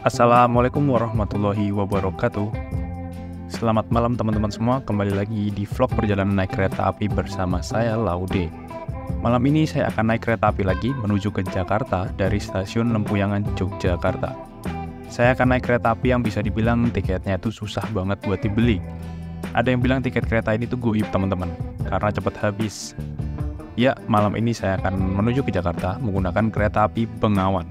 Assalamualaikum warahmatullahi wabarakatuh. Selamat malam teman-teman semua, kembali lagi di vlog perjalanan naik kereta api bersama saya Laude. Malam ini saya akan naik kereta api lagi menuju ke Jakarta dari stasiun Lempuyangan, Yogyakarta. Saya akan naik kereta api yang bisa dibilang tiketnya itu susah banget buat dibeli. Ada yang bilang tiket kereta ini tuh goib teman-teman, karena cepat habis. Ya, malam ini saya akan menuju ke Jakarta menggunakan kereta api Bengawan.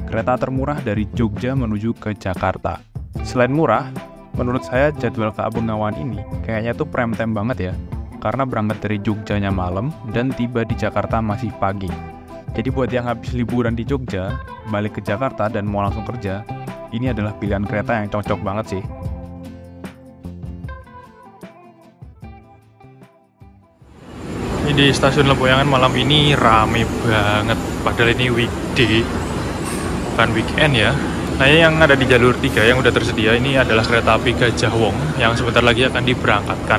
Kereta termurah dari Jogja menuju ke Jakarta. Selain murah, menurut saya jadwal ke Bengawan ini kayaknya tuh prime time banget ya. Karena berangkat dari Jogjanya malam dan tiba di Jakarta masih pagi. Jadi buat yang habis liburan di Jogja, balik ke Jakarta dan mau langsung kerja, ini adalah pilihan kereta yang cocok banget sih. Di stasiun Lempuyangan malam ini rame banget, padahal ini weekday, bukan weekend ya. Nah, yang ada di jalur 3 yang udah tersedia ini adalah kereta api Gajah Wong yang sebentar lagi akan diberangkatkan.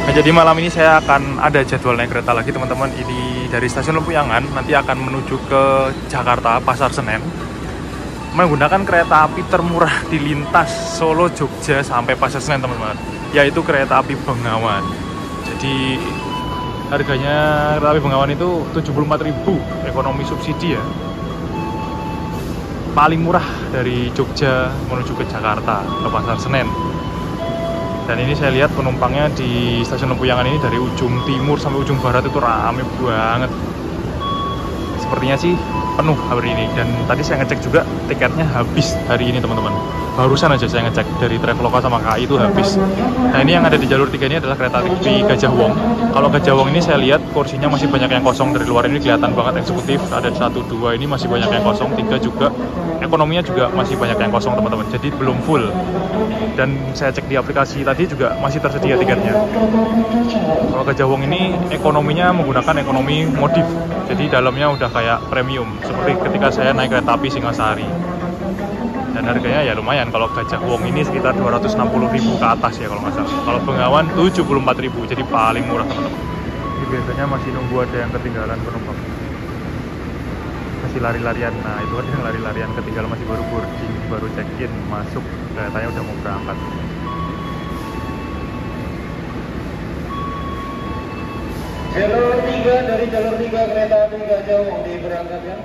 Nah, jadi malam ini saya akan ada jadwal naik kereta lagi teman-teman. Ini dari stasiun Lempuyangan nanti akan menuju ke Jakarta, Pasar Senen, menggunakan kereta api termurah di lintas Solo, Jogja sampai Pasar Senen teman-teman, yaitu kereta api Bengawan. Jadi harganya kereta api Bengawan itu 74.000, ekonomi subsidi ya. Paling murah dari Jogja menuju ke Jakarta, ke Pasar Senen. Dan ini saya lihat penumpangnya di stasiun Lempuyangan ini dari ujung timur sampai ujung barat itu rame banget. Sepertinya sih penuh hari ini, dan tadi saya ngecek juga tiketnya habis hari ini teman-teman. Barusan aja saya ngecek dari Traveloka sama KAI itu habis. Nah, ini yang ada di jalur 3 ini adalah kereta api Gajah Wong. Kalau Gajah Wong ini saya lihat kursinya masih banyak yang kosong, dari luar ini kelihatan banget eksekutif. Ada 1, 2 ini masih banyak yang kosong, 3 juga. Ekonominya juga masih banyak yang kosong teman-teman, jadi belum full. Dan saya cek di aplikasi tadi juga masih tersedia tiketnya. Kalau Gajah Wong ini ekonominya menggunakan ekonomi modif, jadi dalamnya udah kayak premium, seperti ketika saya naik kereta api Singasari. Dan harganya ya lumayan, kalau Gajah Wong ini sekitar 260.000 ke atas ya kalau nggak salah. Kalau Bengawan 74.000, jadi paling murah teman-teman. Ini biasanya masih nunggu ada yang ketinggalan penumpang, masih lari-larian. Nah, itu ada yang lari-larian ketinggalan, masih baru boarding, baru check-in, masuk, keretanya udah mau berangkat. Jalur 3, dari jalur 3 kereta api Gajah Wong diberangkatkan.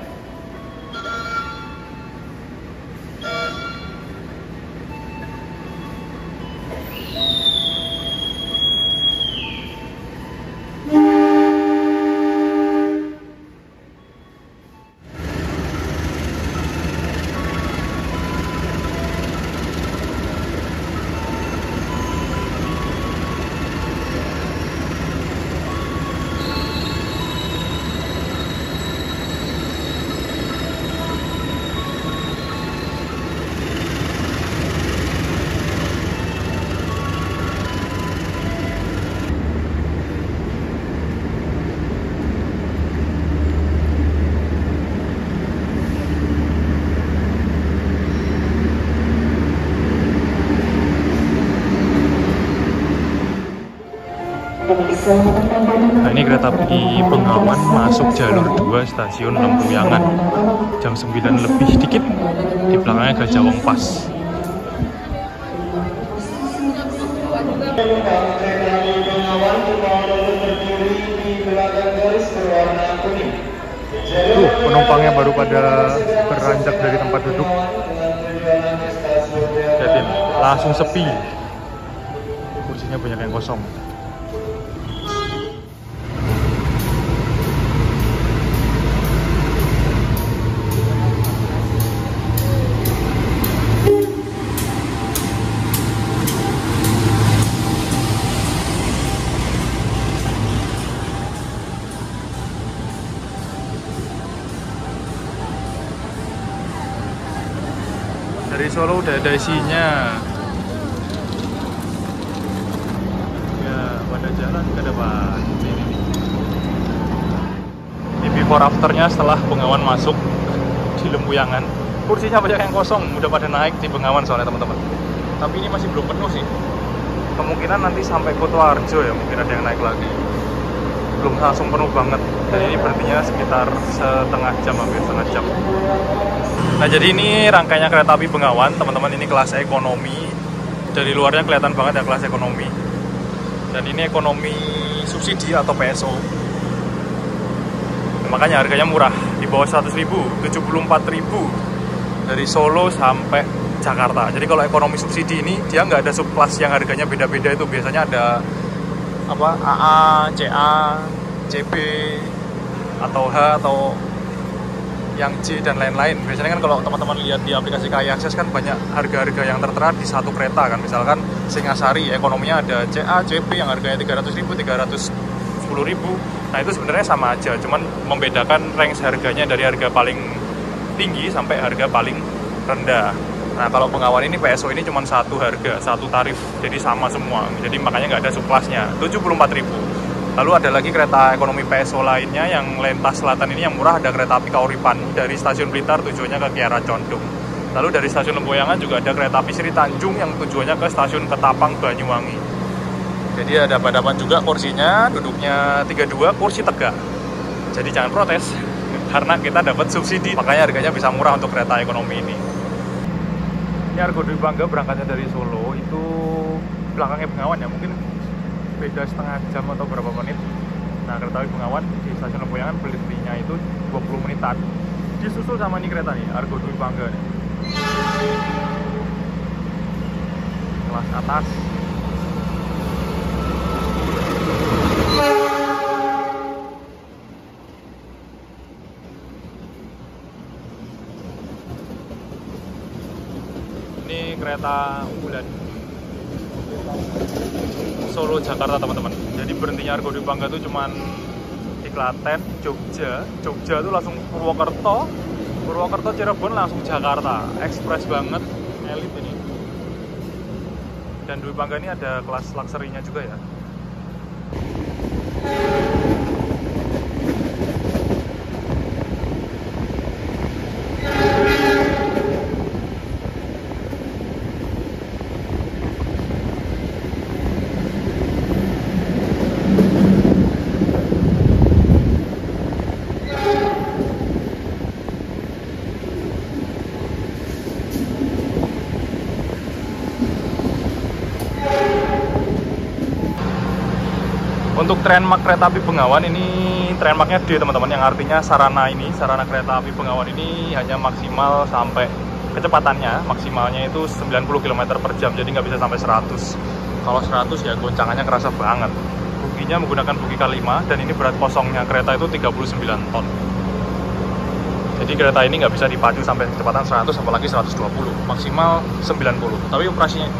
Nah, ini kereta api Bengawan masuk jalur 2 stasiun Lempuyangan jam 9 lebih dikit. Di belakangnya Gajah Wong pas. Penumpangnya baru pada beranjak dari tempat duduk. Lihatin, langsung sepi. Kursinya banyak yang kosong. Dari Solo udah ada isinya. Ya, pada jalan ke depan. Ini before afternya setelah Bengawan masuk di Lempuyangan. Kursinya banyak yang kosong, udah pada naik di Bengawan soalnya teman-teman. Tapi ini masih belum penuh sih. Kemungkinan nanti sampai Kutoarjo ya, mungkin ada yang naik lagi. belum langsung penuh banget. Dan ini berhentinya sekitar setengah jam, hampir setengah jam. Nah, jadi ini rangkainya kereta api Bengawan, teman-teman. Ini kelas ekonomi. Dari luarnya kelihatan banget ya kelas ekonomi. Dan ini ekonomi subsidi atau PSO. Nah, makanya harganya murah, di bawah 100.000, 74.000 dari Solo sampai Jakarta. Jadi kalau ekonomi subsidi ini dia nggak ada subkelas yang harganya beda-beda. Itu biasanya ada apa, AA, CA, CB, atau H, atau yang C dan lain-lain. Biasanya kan kalau teman-teman lihat di aplikasi KAI Akses kan banyak harga-harga yang tertera di satu kereta kan. Misalkan Singasari ekonominya ada CA, CB yang harganya 300.000, 310.000. Nah, itu sebenarnya sama aja, cuman membedakan range harganya dari harga paling tinggi sampai harga paling rendah. Nah, kalau Bengawan ini PSO ini cuma satu harga, satu tarif, jadi sama semua. Jadi makanya nggak ada subkelasnya, 74.000. Lalu ada lagi kereta ekonomi PSO lainnya yang lintas selatan ini yang murah, ada kereta api Kauripan dari stasiun Blitar tujuannya ke Kiara Condong. Lalu dari stasiun Lempuyangan juga ada kereta api Sri Tanjung yang tujuannya ke stasiun Ketapang Banyuwangi. Jadi ada hadapan juga kursinya, duduknya 32, kursi tegak. Jadi jangan protes karena kita dapat subsidi, makanya harganya bisa murah untuk kereta ekonomi ini. Ini Argo Dwi Bangga berangkatnya dari Solo, itu belakangnya Bengawan ya, mungkin beda setengah jam atau berapa menit. Nah, kereta api Bengawan di stasiun Lempuyangan berhentinya itu 20 menitan. Disusul sama ini kereta nih, Argo Dwi Bangga nih. Kelas atas. Ini kereta unggulan Solo Jakarta, teman-teman. Jadi berhentinya Argo Dwi Bangga itu cuman di Klaten, Jogja itu langsung Purwokerto, Cirebon langsung Jakarta. Ekspres banget, elit ini. Dan Dwi Bangga ini ada kelas luxury-nya juga ya. Untuk Trainmark kereta api Bengawan ini Trainmarknya D, teman-teman, yang artinya sarana kereta api Bengawan ini hanya maksimal sampai kecepatannya maksimalnya itu 90 km per jam, jadi nggak bisa sampai 100. Kalau 100 ya goncangannya kerasa banget. Boginya menggunakan bogi K5 dan ini berat kosongnya kereta itu 39 ton. Jadi kereta ini nggak bisa dipacu sampai kecepatan 100, apalagi 120, maksimal 90. Tapi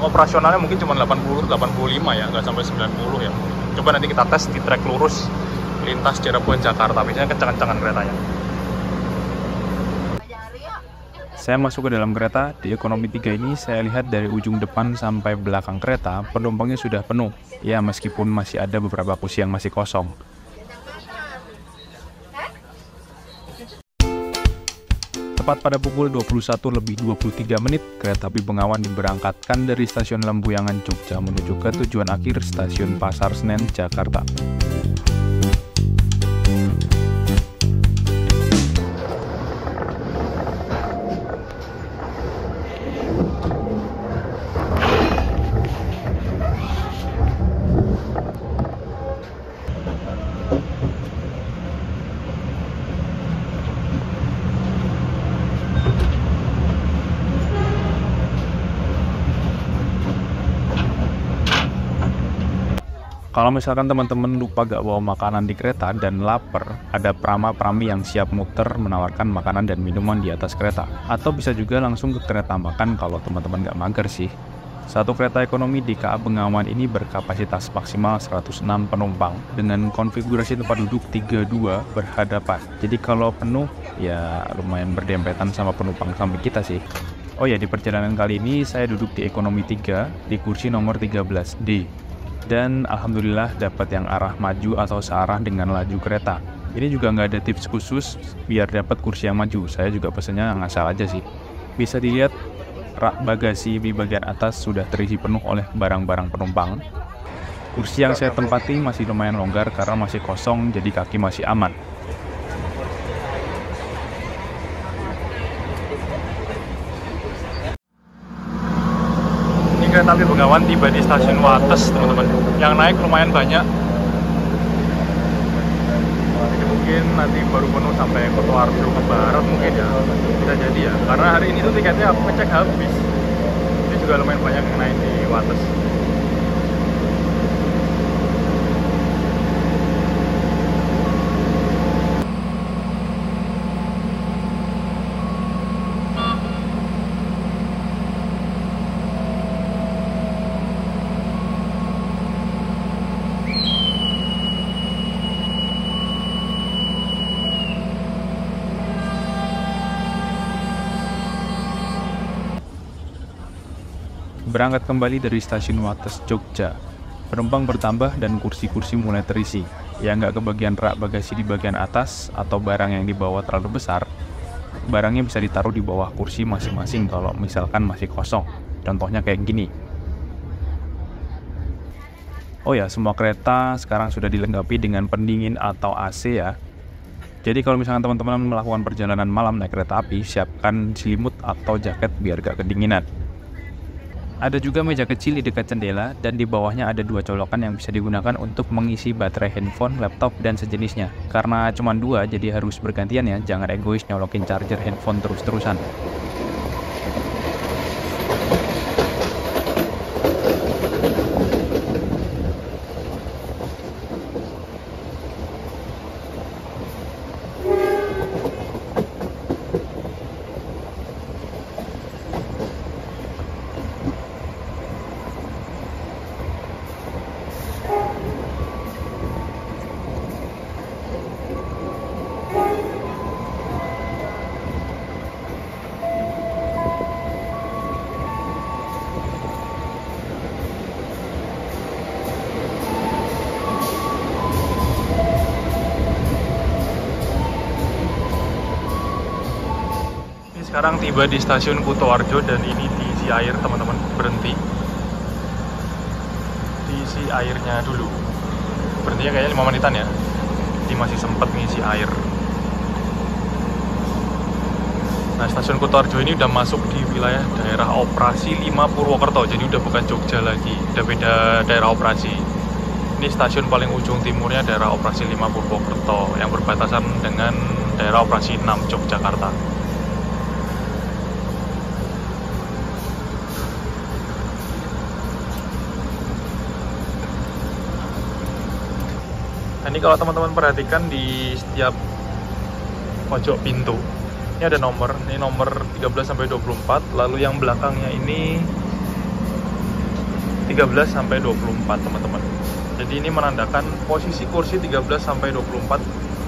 operasionalnya mungkin cuma 80-85 ya, nggak sampai 90 ya. Coba nanti kita tes di trek lurus lintas Cirebon Jakarta, biasanya kencang-kencangan keretanya. Saya masuk ke dalam kereta di ekonomi 3 ini. Saya lihat dari ujung depan sampai belakang kereta penumpangnya sudah penuh. Ya, meskipun masih ada beberapa kursi yang masih kosong. Tepat pada pukul 21:23, kereta api Bengawan diberangkatkan dari stasiun Lempuyangan, Jogja menuju ke tujuan akhir stasiun Pasar Senen, Jakarta. Kalau misalkan teman-teman lupa gak bawa makanan di kereta dan lapar, ada prama-prami yang siap muter menawarkan makanan dan minuman di atas kereta. Atau bisa juga langsung ke kereta makan kalau teman-teman gak mager sih. Satu kereta ekonomi di KA Bengawan ini berkapasitas maksimal 106 penumpang dengan konfigurasi tempat duduk 32 berhadapan. Jadi kalau penuh ya lumayan berdempetan sama penumpang samping kita sih. Oh ya, di perjalanan kali ini saya duduk di ekonomi 3 di kursi nomor 13D. Dan alhamdulillah dapat yang arah maju atau searah dengan laju kereta. Ini juga nggak ada tips khusus biar dapat kursi yang maju. Saya juga pesennya ngasal aja sih. Bisa dilihat rak bagasi di bagian atas sudah terisi penuh oleh barang-barang penumpang. Kursi yang saya tempati masih lumayan longgar karena masih kosong, jadi kaki masih aman. Ini kereta api Bengawan tiba di stasiun Wates, teman-teman. Yang naik lumayan banyak. Ini mungkin nanti baru penuh sampai Kutoarjo ke barat mungkin ya. Bisa jadi ya. Karena hari ini tuh tiketnya aku ngecek habis. Ini juga lumayan banyak yang naik di Wates. Berangkat kembali dari stasiun Wates Jogja, penumpang bertambah dan kursi-kursi mulai terisi. Yang nggak kebagian rak bagasi di bagian atas atau barang yang dibawa terlalu besar, barangnya bisa ditaruh di bawah kursi masing-masing kalau misalkan masih kosong. Contohnya kayak gini. Oh ya, semua kereta sekarang sudah dilengkapi dengan pendingin atau AC ya. Jadi kalau misalkan teman-teman melakukan perjalanan malam naik kereta api, siapkan selimut atau jaket biar gak kedinginan. Ada juga meja kecil di dekat jendela dan di bawahnya ada 2 colokan yang bisa digunakan untuk mengisi baterai handphone, laptop, dan sejenisnya. Karena cuma 2 jadi harus bergantian ya, jangan egois nyolokin charger handphone terus-terusan. Sekarang tiba di stasiun Kutoarjo dan ini diisi air, teman-teman. Berhenti. Diisi airnya dulu. Berhentinya kayaknya 5 menitan ya. Jadi masih sempat ngisi air. Nah, stasiun Kutoarjo ini udah masuk di wilayah daerah operasi 5 Purwokerto. Jadi udah bukan Jogja lagi, udah beda daerah operasi. Ini stasiun paling ujung timurnya daerah operasi 5 Purwokerto yang berbatasan dengan daerah operasi 6 Yogyakarta. Nah, ini kalau teman-teman perhatikan di setiap pojok pintu ini ada nomor, ini nomor 13 sampai 24, lalu yang belakangnya ini 13 sampai 24, teman-teman. Jadi ini menandakan posisi kursi 13 sampai 24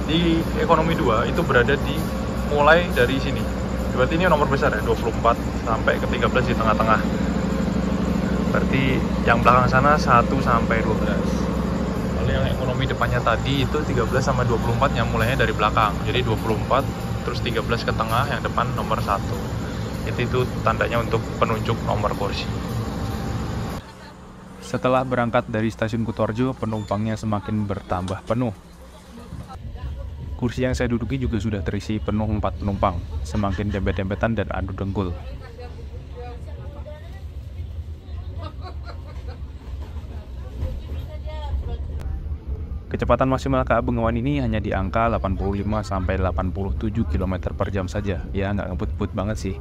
di ekonomi 2 itu berada di mulai dari sini. Berarti ini nomor besar ya, 24 sampai ke 13 di tengah-tengah. Berarti yang belakang sana 1 sampai 12. Yang ekonomi depannya tadi itu 13 sama 24 yang mulainya dari belakang. Jadi 24 terus 13 ke tengah, yang depan nomor 1. Itu tandanya untuk penunjuk nomor kursi. Setelah berangkat dari stasiun Kutoarjo, penumpangnya semakin bertambah penuh. Kursi yang saya duduki juga sudah terisi penuh 4 penumpang, semakin dempet-dempetan dan adu dengkul. Kecepatan maksimal KA Bengawan ini hanya di angka 85-87 km per jam saja. Ya, nggak ngebut-but banget sih.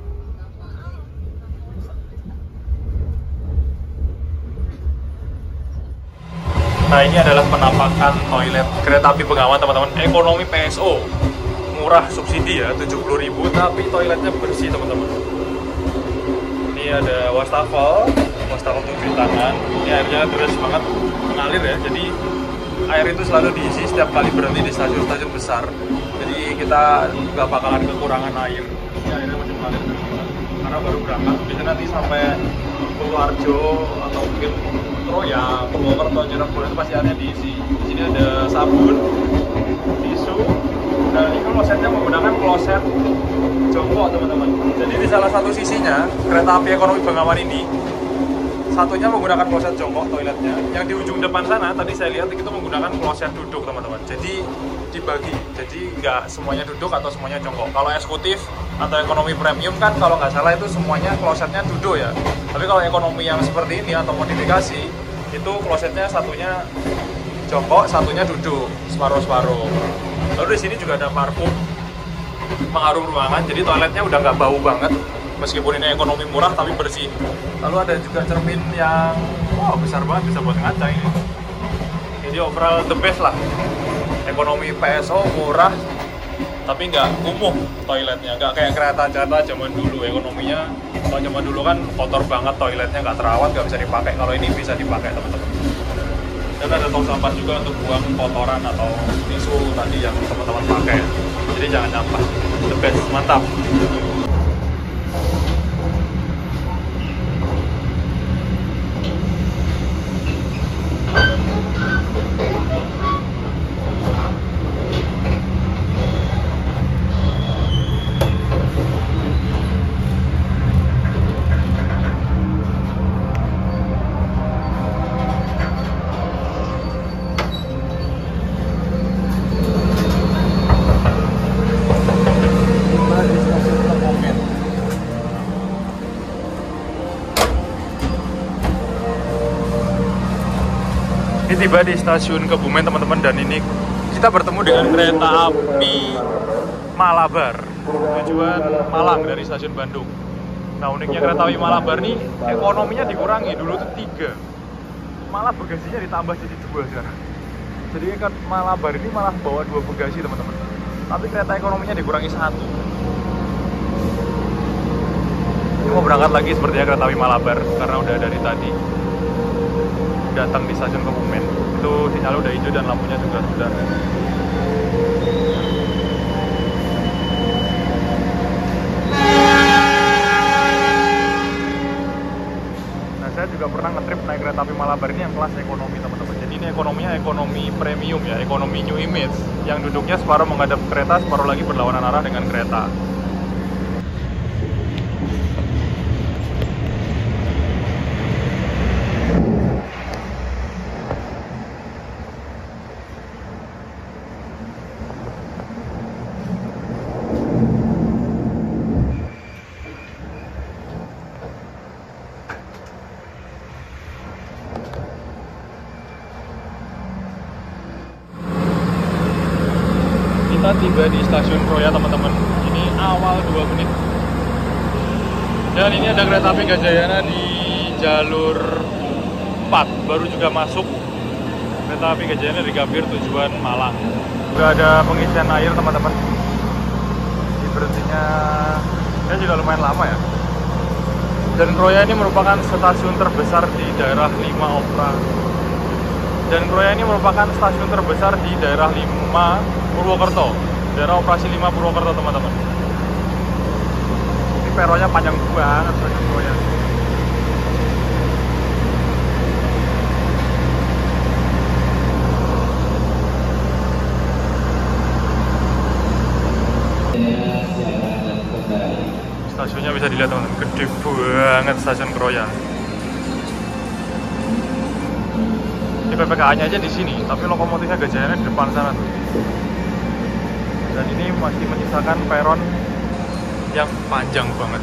Nah, ini adalah penampakan toilet kereta api Bengawan, teman-teman. Ekonomi PSO. Murah subsidi ya, 70.000, tapi toiletnya bersih, teman-teman. Ini ada wastafel untuk cuci tangan. Ini airnya deras banget, mengalir ya. Jadi air itu selalu diisi setiap kali berhenti di stasiun-stasiun besar. Jadi kita nggak bakalan kekurangan air. Ini airnya masih mengalir karena baru berangkat. Biasanya nanti sampai Kutoarjo atau mungkin Troya, Purwokerto, Cirebon itu pasti airnya diisi. Di sini ada sabun, tisu, dan ini klosetnya menggunakan kloset jongkok, teman-teman. Jadi di salah satu sisinya kereta api ekonomi Bengawan ini satunya menggunakan kloset jongkok toiletnya. Yang di ujung depan sana tadi saya lihat itu menggunakan kloset duduk teman-teman. Jadi dibagi, jadi nggak semuanya duduk atau semuanya jongkok. Kalau eksekutif atau ekonomi premium kan kalau nggak salah itu semuanya klosetnya duduk ya. Tapi kalau ekonomi yang seperti ini atau modifikasi itu klosetnya satunya jongkok, satunya duduk, separuh-separuh. Lalu di sini juga ada parfum pengharum ruangan, jadi toiletnya udah nggak bau banget. Meskipun ini ekonomi murah tapi bersih. Lalu ada juga cermin yang wow besar banget, bisa buat ngaca ini. Jadi overall the best lah. Ekonomi PSO murah tapi nggak kumuh toiletnya, nggak kayak kereta-kereta zaman dulu. Ekonominya kalau zaman dulu kan kotor banget toiletnya, nggak terawat, nggak bisa dipakai. Kalau ini bisa dipakai teman-teman. Dan ada tong sampah juga untuk buang kotoran atau tisu tadi yang teman-teman pakai. Jadi jangan nyampah. The best, mantap. Ini tiba di stasiun Kebumen teman-teman, dan ini kita bertemu dengan kereta api Malabar tujuan Malang dari stasiun Bandung. Nah uniknya kereta api Malabar nih ekonominya dikurangi, dulu tuh 3, malah bagasinya ditambah jadi 2 sekarang. Jadi kan Malabar ini malah bawa 2 bagasi teman-teman, tapi kereta ekonominya dikurangi 1. Ini mau berangkat lagi sepertinya kereta api Malabar karena udah dari tadi datang di stasiun Kebumen. Itu sinyalnya udah hijau dan lampunya juga sudah. Nah saya juga pernah ngetrip naik kereta api Malabar ini yang kelas ekonomi teman-teman. Jadi ini ekonominya ekonomi premium ya, ekonomi new image, yang duduknya separuh menghadap kereta, separuh lagi berlawanan arah dengan kereta. Kita tiba di stasiun Kroya teman-teman. Ini awal 2 menit. Dan ini ada kereta api Gajayana di jalur 4, baru juga masuk. Kereta api Gajayana di Gambir tujuan Malang. Udah ada pengisian air teman-teman. Di berhentinya ya juga lumayan lama ya. Dan Kroya ini merupakan stasiun terbesar di daerah 5 Opera. Dan Kroya ini merupakan stasiun terbesar di daerah 5 Purwokerto, daerah operasi 5 Purwokerto teman-teman. Ini peronnya panjang banget stasiun Kroya. Stasiunnya bisa dilihat teman-teman, gede banget stasiun Kroya. Ini PPKA-nya aja di sini, tapi lokomotifnya Gajayana di depan sana tuh. Dan ini masih menyisakan peron yang panjang banget.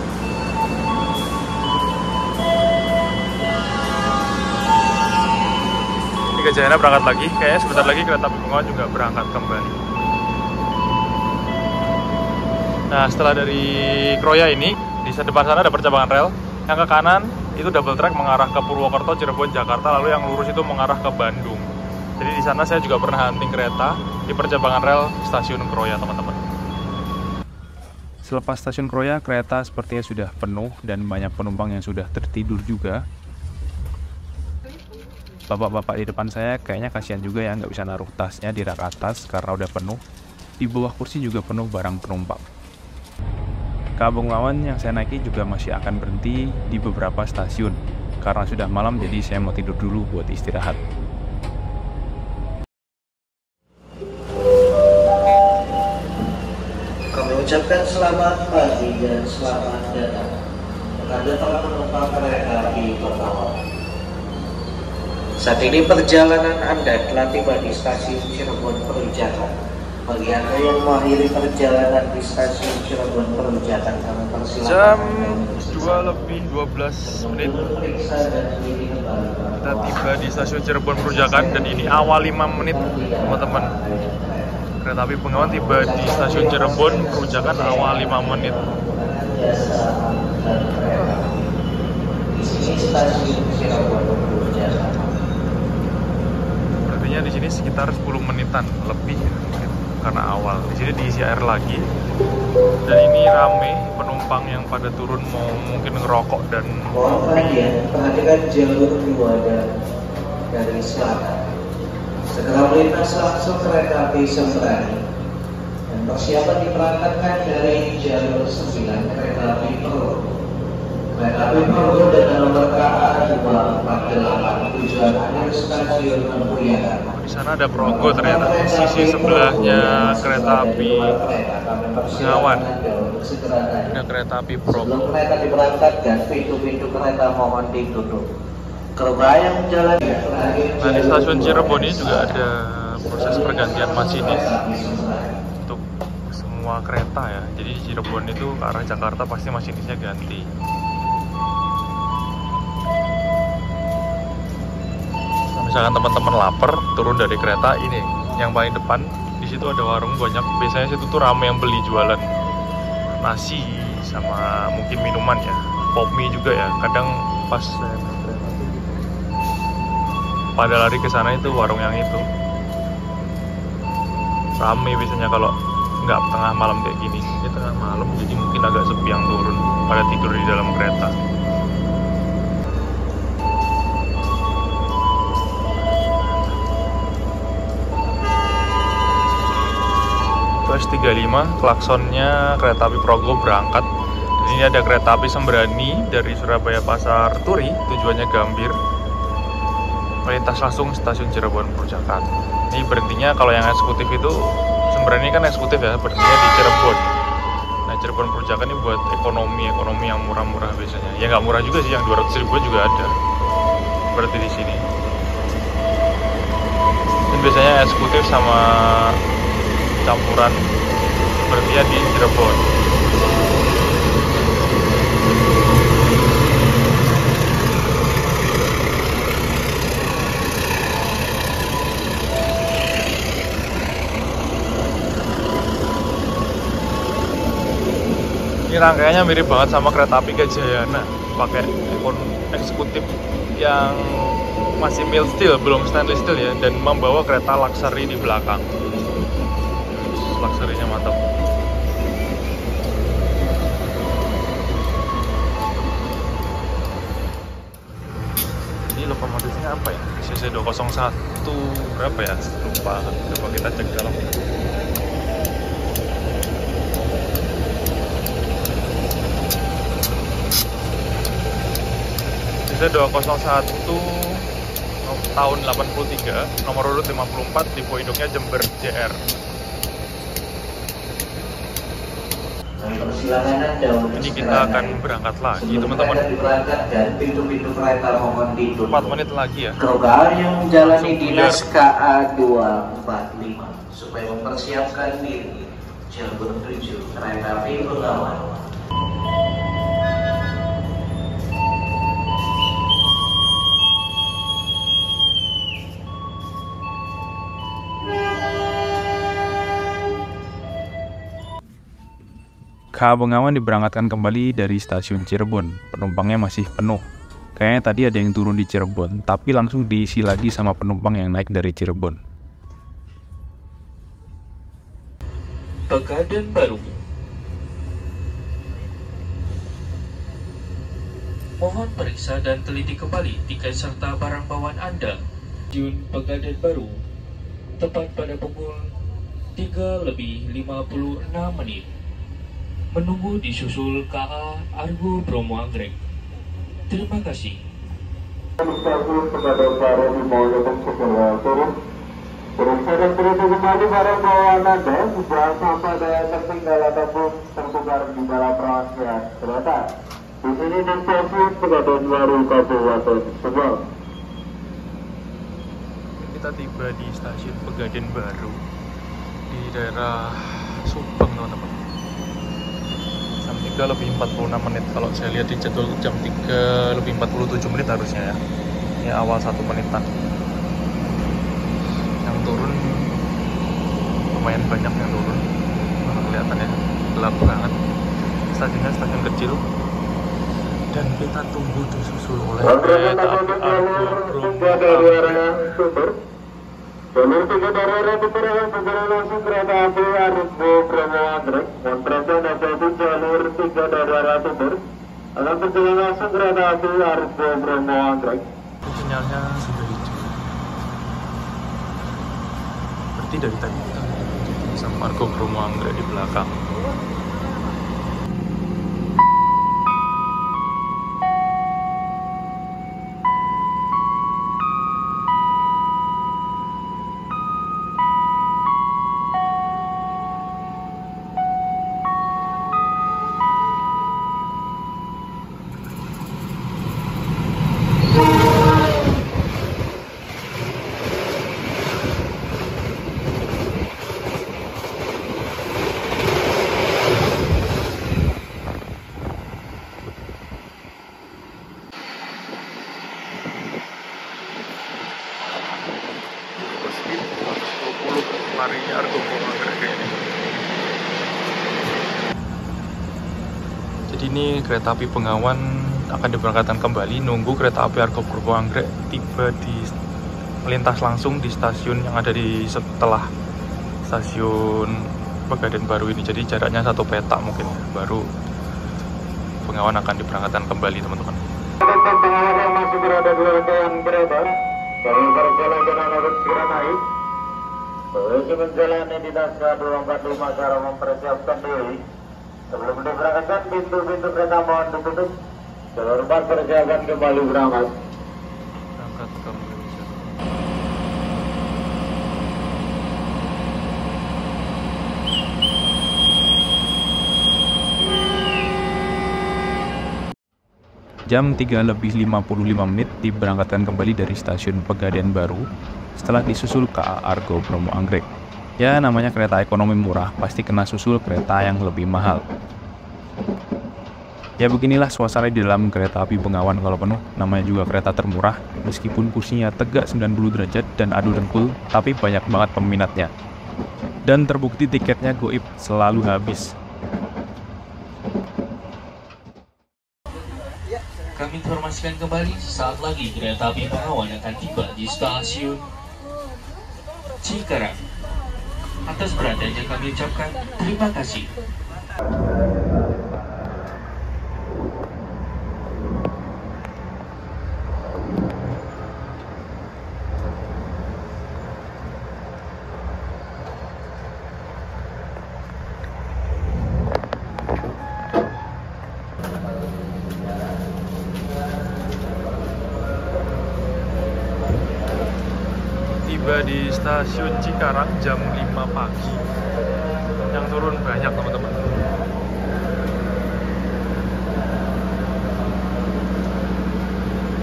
Ini Gajayana berangkat lagi, kayaknya sebentar lagi kereta api Bengawan juga berangkat kembali. Nah setelah dari Kroya ini, di depan sana ada percabangan rel. Yang ke kanan itu double track mengarah ke Purwokerto, Cirebon, Jakarta, lalu yang lurus itu mengarah ke Bandung. Jadi di sana saya juga pernah hunting kereta di percabangan rel stasiun Kroya teman-teman. Selepas stasiun Kroya, kereta sepertinya sudah penuh dan banyak penumpang yang sudah tertidur juga. Bapak-bapak di depan saya kayaknya kasihan juga ya, nggak bisa naruh tasnya di rak atas karena udah penuh. Di bawah kursi juga penuh barang penumpang. Kampung Bengawan yang saya naiki juga masih akan berhenti di beberapa stasiun. Karena sudah malam jadi saya mau tidur dulu buat istirahat. Kami ucapkan selamat pagi dan selamat datang kepada para penumpang kereta api Bengawan. Saat ini perjalanan Anda telah tiba di stasiun Cirebon Perujakan. Bagi Anda yang mengakhiri perjalanan di stasiun Cirebon Perujakan, kami Jam persilakan 2:12 untuk periksa dan teliti kembali. kita tiba di stasiun Cirebon Perujakan dan ini awal 5 menit teman-teman. Kereta api Bengawan tiba di stasiun Cirebon Perujakan awal 5 menit. Di sini stasiun Cirebon Perujakan. Artinya di sini sekitar 10 menitan lebih karena awal. Di sini diisi air lagi. Dan ini rame penumpang yang pada turun mau mungkin ngerokok dan Mohon perhatikan jalur 2 dari selatan. Segera melintas langsung kereta api Sembrani dan persiapan diberangkatkan dari jalur 9 kereta api Progo. Kereta api Progo dengan nomor KA 248 tujuan akhir stasiun Lempuyangan. di sana ada Progo ternyata. Sisi sebelahnya kereta api Bengawan. Ada kereta api Progo. Sebelum kereta diberangkatkan, pintu-pintu kereta mohon ditutup. Kereta yang jalan Nah di stasiun Cirebon ini juga ada proses pergantian masinis untuk semua kereta ya. Jadi di Cirebon itu ke arah Jakarta pasti masinisnya ganti. Nah, misalkan teman-teman lapar turun dari kereta ini yang paling depan, di situ ada warung banyak. Biasanya situ tuh ramai yang beli jualan nasi sama mungkin minuman ya, pop mie juga ya. Kadang pas pada lari ke sana itu warung yang itu rame biasanya kalau nggak tengah malam kayak gini. Ini tengah malam jadi mungkin agak sepi yang turun pada tidur di dalam kereta. Plus 35 klaksonnya kereta api Progo berangkat. Ini ada kereta api Sembrani dari Surabaya Pasar Turi tujuannya Gambir. Melintas langsung stasiun Cirebon Perujakan. Ini berhentinya kalau yang eksekutif itu Sembrani kan eksekutif ya, berhentinya di Cirebon. Nah Cirebon Perujakan ini buat ekonomi yang murah-murah biasanya. Ya nggak murah juga sih, yang 200 ribuan juga ada. Berarti di sini. Dan biasanya eksekutif sama campuran berhentinya di Cirebon. Ini rangkaiannya mirip banget sama kereta api Gajayana, pakai eksekutif yang masih mild steel, belum stainless steel ya, dan membawa kereta luxury di belakang. Luxury-nya mantap. Ini lokomotifnya apa ya? CC 201 berapa ya? Lupa. Coba kita cek dalam. CC 201 tahun 83, nomor urut 54, tipe induknya Jember JR. Ini kita akan berangkat lagi teman-teman. 4 menit lagi ya. Kereta yang menjalani dinas KA 245 supaya mempersiapkan diri Cirebon menuju kereta api Bengawan. KA Bengawan diberangkatkan kembali dari stasiun Cirebon. Penumpangnya masih penuh. Kayaknya tadi ada yang turun di Cirebon, tapi langsung diisi lagi sama penumpang yang naik dari Cirebon. Pegadaian Baru. Mohon periksa dan teliti kembali tiket serta barang bawaan Anda. Stasiun Pegadaian Baru, tepat pada pukul 3:56 menit. Menunggu disusul KA Argo Bromo Anggrek. Terima kasih. Stasiun Pegadaian Baru di Mojokerto segera turun. Periksa dan teliti kembali barang bawaan Anda jika sampai daya tertinggal ataupun tertukar di dalam rangkaian kereta. Di sini di stasiun Pegadaian Baru Kabupaten Subang. kita tiba di stasiun Pegadaian Baru di daerah Subang, teman-teman. Jam 3 lebih 46 menit. Kalau saya lihat di jadwal jam 3 lebih 47 menit harusnya ya. Ini awal 1 menitan. Yang turun lumayan banyak yang turun. Kelihatannya gelap banget. Stasiunnya stasiun kecil. Dan kita tunggu disusul oleh kereta api Argo Bromo Anggrek. Jalur 3 dari arah Timur akan berjalan langsung kereta api Argo Bromo Anggrek. Mohon hati-hati, jalur 3 dari arah Timur akan berjalan langsung kereta api Argo Bromo Anggrek. Sinyalnya sudah hijau. Berarti dari tadi kita sama Argo Bromo Anggrek di belakang. Mari Argo Bromo Anggrek ini. Jadi ini kereta api Bengawan akan diberangkatkan kembali, nunggu kereta api Argo Bromo Anggrek tiba di melintas langsung di stasiun yang ada di setelah stasiun Pegadaian Baru ini. Jadi jaraknya 1 petak mungkin, baru Bengawan akan diberangkatkan kembali, teman-teman. Bengawan yang masih berada di rangkaian kereta, kami perjalanan harus segera naik. Bagi menjalani di naskah 245 cara mempersiapkan diri. Sebelum diberangkatkan, pintu-pintu kereta mohon ditutup. Jalur 4 persiapan kembali berangkat. Berangkat ke Malaysia. Jam 3 lebih 55 menit diberangkatkan kembali dari stasiun Pegadaian Baru setelah disusul KA Argo Bromo Anggrek. Ya, namanya kereta ekonomi murah, pasti kena susul kereta yang lebih mahal. Ya, beginilah suasana di dalam kereta api Bengawan kalau penuh. Namanya juga kereta termurah, meskipun kursinya tegak 90 derajat dan adu dengkul, tapi banyak banget peminatnya. Dan terbukti tiketnya goib, selalu habis. Kami informasikan kembali, saat lagi kereta api Bengawan akan tiba di stasiun Cikarang. Atas perhatiannya kami ucapkan terima kasih. Tiba di stasiun Cikarang jam 5 pagi. Yang turun banyak, teman-teman.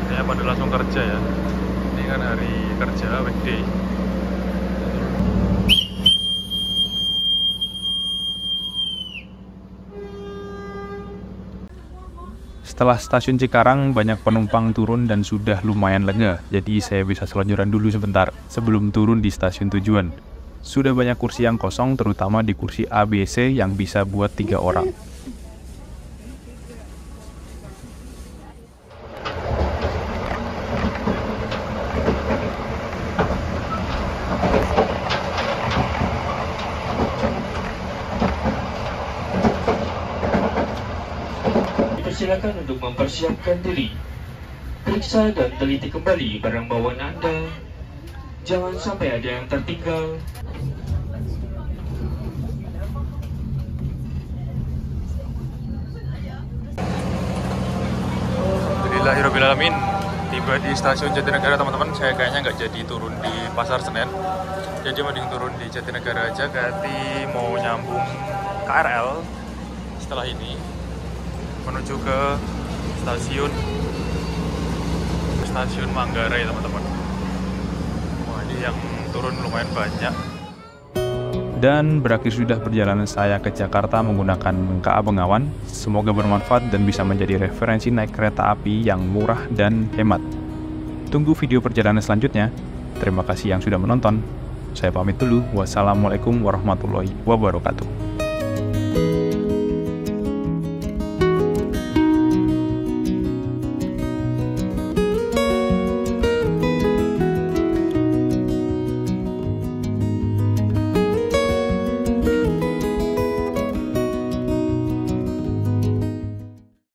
Ini pada langsung kerja ya. Ini kan hari kerja weekday. Setelah stasiun Cikarang, banyak penumpang turun dan sudah lumayan lega. Jadi saya bisa selonjoran dulu sebentar sebelum turun di stasiun tujuan. Sudah banyak kursi yang kosong, terutama di kursi ABC yang bisa buat 3 orang. Silakan untuk mempersiapkan diri. Periksa dan teliti kembali barang bawaan Anda. Jangan sampai ada yang tertinggal. Alhamdulillahirrahmanirrahim. Tiba di stasiun Jatinegara, teman-teman. Saya kayaknya nggak jadi turun di Pasar Senen. Jadi mending turun di Jatinegara aja. Ganti mau nyambung KRL setelah ini menuju ke stasiun Manggarai, teman-teman. Wah, ini yang turun lumayan banyak. Dan berakhir sudah perjalanan saya ke Jakarta menggunakan KA Bengawan. Semoga bermanfaat dan bisa menjadi referensi naik kereta api yang murah dan hemat. Tunggu video perjalanan selanjutnya. Terima kasih yang sudah menonton. Saya pamit dulu. Wassalamualaikum warahmatullahi wabarakatuh.